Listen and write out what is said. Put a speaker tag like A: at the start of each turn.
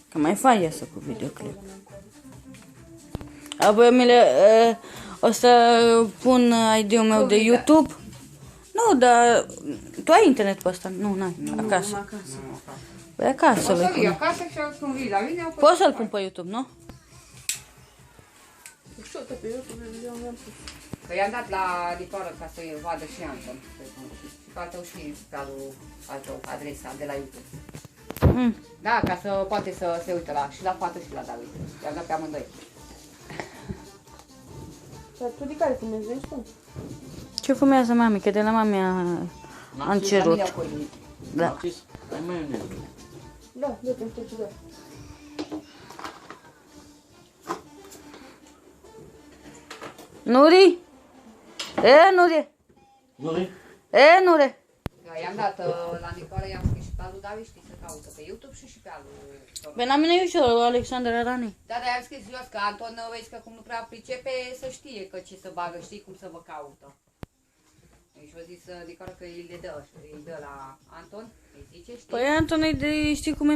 A: Că mai faci asta cu videoclip. Apoi o să pun ID-ul meu de YouTube. Nu, dar tu ai internet pe ăsta? Nu, n-ai. Acasă. Păi acasă
B: O să vii
A: l-ai.
B: acasă și când vii la mine...
A: Poți să-l pun pe YouTube, nu?
C: Șută pe YouTube, eu mi-am pus.
B: Că i-am dat la Licoră ca să vadă și Anton. Și pe al tău și pe al tău adresa de la YouTube. Da, ca să poate să se uite la și la fată și la David. I-am dat pe amândoi.
C: Dar tu de care fumezi, ești tu?
A: Ce fumează mami? Că de la mami am cerut. Da.
D: Ai maioneză.
C: Da, dă-te, știu ce da.
A: Nuri? E, Nuri?
D: Nu-i?
A: E, Nuri?
B: Da, i-am dat la Nicola, i-am scris și pe al lui David, știi, să caută pe YouTube și pe al lui...
A: Pe la mine e ușor, Alexandra Arani.
B: Da, dar i-am scris jos că Anton, vezi că cum nu prea pricepe, să știe că ce să bagă, știi, cum să vă caută. Și a zis Nicola că îi le dă la Anton, îi zice, știi?
A: Păi Anton, știi cum e?